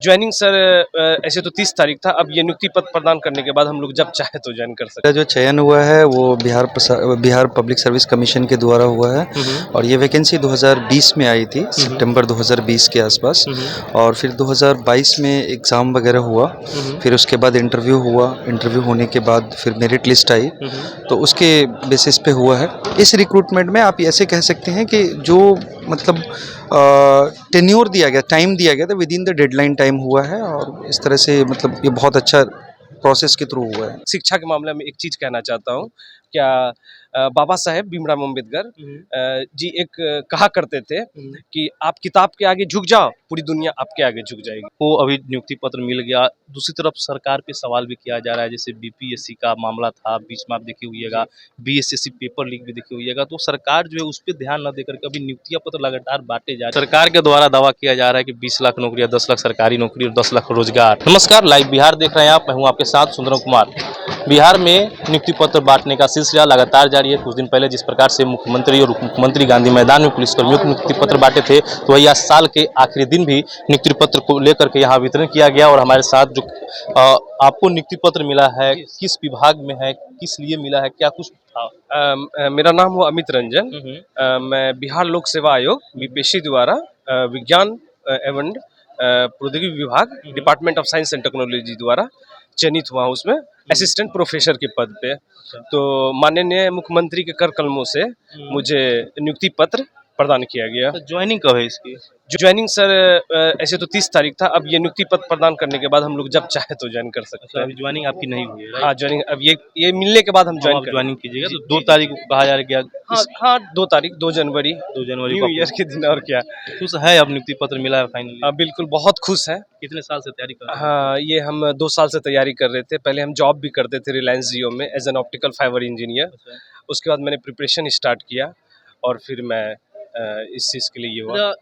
Joining sir ऐसे तो 30 तारीख था। अब ये नियुक्ति पत्र प्रदान करने के बाद हम लोग जब चाहे तो ज्वाइन कर सकते मेरा जो चयन हुआ है वो बिहार पब्लिक सर्विस कमीशन के द्वारा हुआ है और ये वैकेंसी 2020 में आई थी, सितंबर 2020 के आसपास। और फिर 2022 में एग्ज़ाम वगैरह हुआ, फिर उसके बाद इंटरव्यू हुआ, इंटरव्यू होने के बाद फिर मेरिट लिस्ट आई, तो उसके बेसिस पे हुआ है। इस रिक्रूटमेंट में आप ऐसे कह सकते हैं कि जो मतलब टेन्योर दिया गया, टाइम दिया गया था, with in the deadline time हुआ है और इस तरह से मतलब ये बहुत अच्छा प्रोसेस के थ्रू हुआ है। शिक्षा के मामले में एक चीज़ कहना चाहता हूँ। क्या बाबा साहेब भीमराव अम्बेडकर जी एक कहा करते थे कि आप किताब के आगे झुक जाओ, पूरी दुनिया आपके आगे झुक जाएगी। को अभी नियुक्ति पत्र मिल गया। दूसरी तरफ सरकार पे सवाल भी किया जा रहा है, जैसे बीपीएससी का मामला था, बीच में आप देखे होइएगा, बीएसएससी पेपर लीक भी देखे होइएगा। तो सरकार जो है उस पर ध्यान न देकर के अभी नियुक्तियां पत्र लगातार बांटे जा रहे हैं। सरकार के द्वारा दावा किया जा रहा है कि 20 लाख नौकरियां, 10 लाख सरकारी नौकरी और 10 लाख रोजगार। नमस्कार, लाइव बिहार देख रहे हैं आप, मैं हूं आपके साथ सुंदरम कुमार। बिहार में नियुक्ति पत्र बांटने का सिलसिला लगातार जारी है। कुछ दिन पहले जिस प्रकार से मुख्यमंत्री और उप मुख्यमंत्री गांधी मैदान में पुलिसकर्मियों को नियुक्ति पत्र बांटे थे, तो वही आज साल के आखिरी दिन भी नियुक्ति पत्र को लेकर के यहाँ वितरण किया गया। और हमारे साथ जो आपको नियुक्ति पत्र मिला है, किस विभाग में है, किस लिए मिला है, क्या कुछ था? मेरा नाम हुआ अमित रंजन। मैं बिहार लोक सेवा आयोग बीपीएससी द्वारा विज्ञान एवं प्रौद्योगिकी विभाग, department of science and technology द्वारा चयनित हुआ हूँ। उसमें असिस्टेंट प्रोफेसर के पद पे। तो माननीय मुख्यमंत्री के कर कलमों से मुझे नियुक्ति पत्र प्रदान किया गया। तो ज्वाइनिंग कब है इसकी? ज्वाइनिंग सर ऐसे तो 30 तारीख था। अब ये नियुक्ति पत्र प्रदान करने के बाद हम लोग जब चाहे तो ज्वाइन कर सकते हैं। अभी ज्वाइनिंग आपकी नहीं हुई है? हाँ, ज्वाइनिंग अब ये मिलने के बाद हम ज्वाइनिंग कीजिएगा। तो 2 तारीख को कहा जा रहा है। हाँ 2 तारीख 2 जनवरी 2 जनवरी न्यू ईयर के दिन। और क्या खुश है अब नियुक्ति पत्र मिला है फाइनली? बिल्कुल बहुत खुश है। कितने साल से तैयारी कर रहे हैं? हाँ, ये हम 2 साल से तैयारी कर रहे थे। पहले हम जॉब भी करते थे रिलायंस जियो में as an optical fibre engineer. उसके बाद मैंने प्रिपरेशन स्टार्ट किया और फिर मैं इस चीज़ के लिए ये हुआ।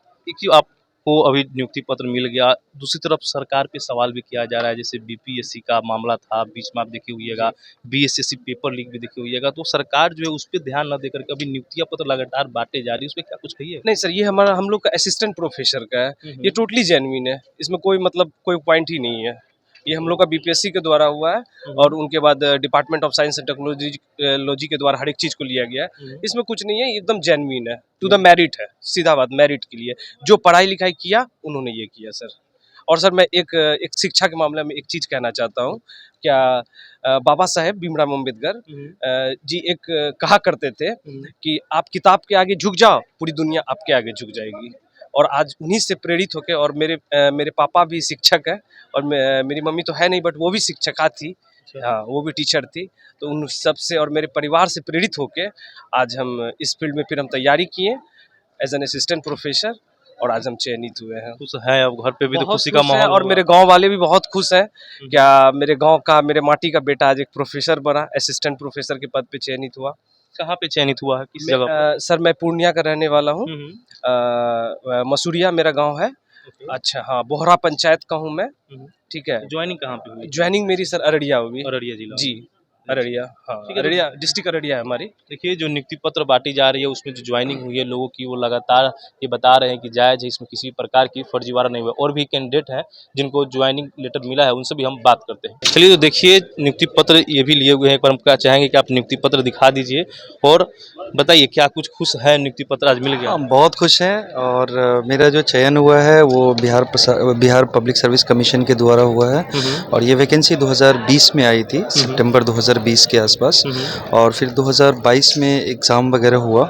आपको अभी नियुक्ति पत्र मिल गया। दूसरी तरफ सरकार पे सवाल भी किया जा रहा है, जैसे बीपीएससी का मामला था, बीच में आप देखे होइएगा, बीएसएससी पेपर लीक भी देखे होइएगा। तो सरकार जो है उस पर ध्यान न देकर के अभी नियुक्तियां पत्र लगातार बांटे जा रही है, उस पर क्या कुछ कहिए? नहीं सर, ये हम लोग का असिस्टेंट प्रोफेसर का है। ये टोटली जेन्युइन है, इसमें कोई मतलब कोई पॉइंट ही नहीं है। ये हम लोग का बीपीएससी के द्वारा हुआ है और उनके बाद department of science and technology के द्वारा हर एक चीज़ को लिया गया है। इसमें कुछ नहीं है, एकदम जेन्युइन है, टू द मेरिट है। सीधा बात, मेरिट के लिए जो पढ़ाई लिखाई किया उन्होंने ये किया सर। और सर मैं एक शिक्षा के मामले में एक चीज़ कहना चाहता हूँ। क्या बाबा साहेब भीमराव अम्बेडकर जी एक कहा करते थे कि आप किताब के आगे झुक जाओ, पूरी दुनिया आपके आगे झुक जाएगी। और आज उन्हीं से प्रेरित होकर, और मेरे पापा भी शिक्षक है और मेरी मम्मी तो है नहीं बट वो भी शिक्षिका थी। हाँ, वो भी टीचर थी। तो उन सब से और मेरे परिवार से प्रेरित होकर आज हम इस फील्ड में फिर हम तैयारी किए एज एन असिस्टेंट प्रोफेसर और आज हम चयनित हुए हैं। खुश है अब घर पे भी तो खुशी का खुश हैं माहौल और मेरे गांव वाले भी बहुत खुश हैं। क्या मेरे गांव का, मेरे माटी का बेटा आज एक प्रोफेसर बना, असिस्टेंट प्रोफेसर के पद पे चयनित हुआ। कहाँ पे चयनित हुआ है, किस जगह? सर मैं पूर्णिया का रहने वाला हूँ। मसूरिया मेरा गांव है। अच्छा हाँ, बोहरा पंचायत का हूँ मैं। ठीक है। ज्वाइनिंग कहाँ पे हुई? ज्वाइनिंग मेरी सर अररिया हुई। अररिया जिला जी, अररिया। हाँ, अररिया डिस्ट्रिक्ट अररिया है हमारी। देखिए, जो नियुक्ति पत्र बांटी जा रही है उसमें जो ज्वाइनिंग हुई है लोगों की, वो लगातार ये बता रहे हैं कि जायज़ है, इसमें किसी प्रकार की फर्जीवाड़ा नहीं हुआ। और भी कैंडिडेट हैं जिनको ज्वाइनिंग लेटर मिला है, उनसे भी हम बात करते हैं। चलिए, तो देखिए नियुक्ति पत्र ये भी लिए हुए हैं, पर हम क्या चाहेंगे कि आप नियुक्ति पत्र दिखा दीजिए और बताइए क्या कुछ खुश है नियुक्ति पत्र आज मिल गया? हम बहुत खुश हैं और मेरा जो चयन हुआ है वो बिहार पब्लिक सर्विस कमीशन के द्वारा हुआ है और ये वैकेंसी 2020 में आई थी, सितंबर 2020 के आसपास। और फिर 2022 में एग्ज़ाम वगैरह हुआ,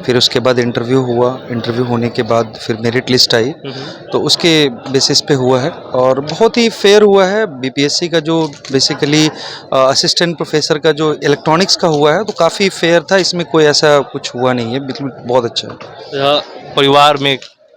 फिर उसके बाद इंटरव्यू हुआ, इंटरव्यू होने के बाद फिर मेरिट लिस्ट आई, तो उसके बेसिस पे हुआ है और बहुत ही फेयर हुआ है। बीपीएससी का जो बेसिकली असिस्टेंट प्रोफेसर का जो इलेक्ट्रॉनिक्स का हुआ है तो काफ़ी फेयर था, इसमें कोई ऐसा कुछ हुआ नहीं है, बिल्कुल बहुत अच्छा है। परिवार में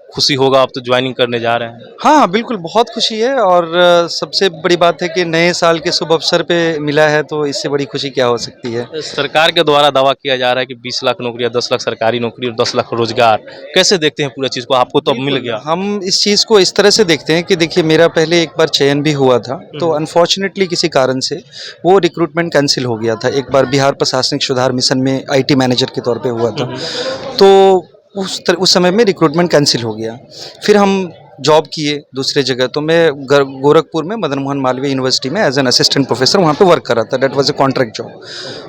खुशी होगा, आप तो ज्वाइनिंग करने जा रहे हैं? हाँ बिल्कुल, बहुत खुशी है और सबसे बड़ी बात है कि नए साल के शुभ अवसर पे मिला है, तो इससे बड़ी खुशी क्या हो सकती है। सरकार के द्वारा दावा किया जा रहा है कि 20 लाख नौकरियां, 10 लाख सरकारी नौकरी और 10 लाख रोजगार। कैसे देखते हैं पूरा चीज़ को? आपको तो अब मिल गया। हम इस चीज़ को इस तरह से देखते हैं कि देखिए, मेरा पहले एक बार चयन भी हुआ था, तो अनफॉर्चुनेटली किसी कारण से वो रिक्रूटमेंट कैंसिल हो गया था। एक बार बिहार प्रशासनिक सुधार मिशन में IT मैनेजर के तौर पे हुआ था, तो उस समय में रिक्रूटमेंट कैंसिल हो गया। फिर हम जॉब किए दूसरे जगह, तो मैं गोरखपुर में मदन मोहन मालवीय यूनिवर्सिटी में एज एन असिस्टेंट प्रोफेसर वहाँ पे वर्क कर रहा था। That was a contract job.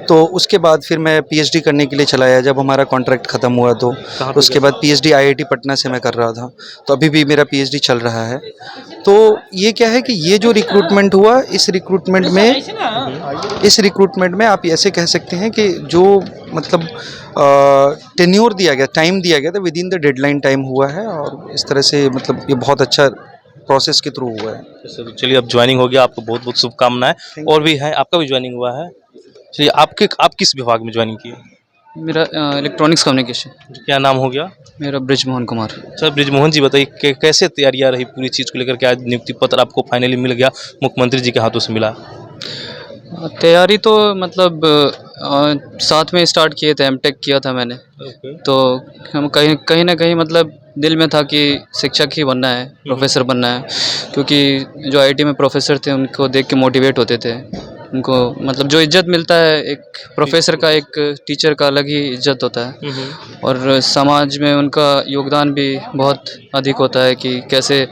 तो उसके बाद फिर मैं पीएचडी करने के लिए चला आया जब हमारा कॉन्ट्रैक्ट ख़त्म हुआ। तो उसके बाद पीएचडी आईआईटी पटना से मैं कर रहा था, तो अभी भी मेरा पीएचडी चल रहा है। तो ये क्या है कि ये जो रिक्रूटमेंट हुआ, इस रिक्रूटमेंट में आप ऐसे कह सकते हैं कि जो मतलब टेन्योर दिया गया, टाइम दिया गया था, with in the deadline time हुआ है। और इस तरह से मतलब ये बहुत अच्छा प्रोसेस के थ्रू हुआ है। तो चलिए, अब ज्वाइनिंग हो गया, आपको बहुत बहुत शुभकामनाएं। और भी है, आपका भी ज्वाइनिंग हुआ है। चलिए, आप किस विभाग में ज्वाइनिंग किए? मेरा इलेक्ट्रॉनिक्स कम्युनिकेशन। क्या नाम हो गया? मेरा ब्रिजमोहन कुमार। सर, ब्रिजमोहन जी बताइए कैसे तैयारियां रही पूरी चीज़ को लेकर के? आज नियुक्ति पत्र आपको फाइनली मिल गया, मुख्यमंत्री जी के हाथों से मिला। तैयारी तो मतलब साथ में स्टार्ट किए थे, एमटेक किया था मैंने। तो हम कहीं ना कहीं मतलब दिल में था कि शिक्षक ही बनना है, प्रोफेसर बनना है। क्योंकि जो आईआईटी में प्रोफेसर थे उनको देख के मोटिवेट होते थे। उनको मतलब जो इज्जत मिलता है एक प्रोफेसर का, एक टीचर का अलग ही इज्जत होता है। और समाज में उनका योगदान भी बहुत अधिक होता है कि कैसे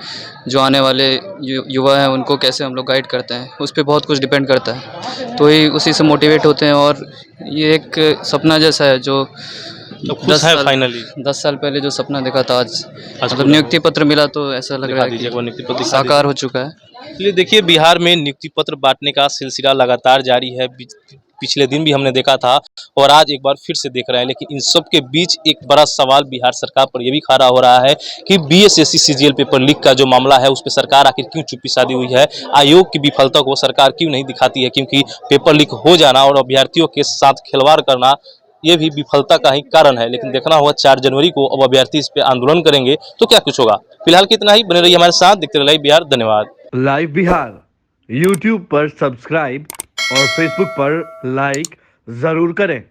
जो आने वाले युवा हैं उनको कैसे हम लोग गाइड करते हैं, उस पर बहुत कुछ डिपेंड करता है। तो ही उसी से मोटिवेट होते हैं। और ये एक सपना जैसा है जो 10 साल पहले जो सपना देखा था, आज मतलब नियुक्ति पत्र मिला तो ऐसा लग रहा है कि साकार हो चुका है। चलिए, देखिए, बिहार में नियुक्ति पत्र बांटने का सिलसिला लगातार जारी है। पिछले दिन भी हमने देखा था और आज एक बार फिर से देख रहे हैं। लेकिन इन सब के बीच एक बड़ा सवाल बिहार सरकार पर यह भी खड़ा हो रहा है कि बीएसएससी सीजीएल पेपर लीक का जो मामला है उस पर सरकार आखिर क्यों चुप्पी साधी हुई है? आयोग की विफलता को सरकार क्यों नहीं दिखाती है? क्योंकि पेपर लीक हो जाना और अभ्यर्थियों के साथ खिलवाड़ करना, ये भी विफलता का ही कारण है। लेकिन देखना होगा 4 जनवरी को अब अभ्यर्थी इस पे आंदोलन करेंगे तो क्या कुछ होगा। फिलहाल के इतना ही। बने रहिए हमारे साथ, देखते रहिए बिहार। धन्यवाद। लाइव बिहार यूट्यूब पर सब्सक्राइब और फेसबुक पर लाइक जरूर करें।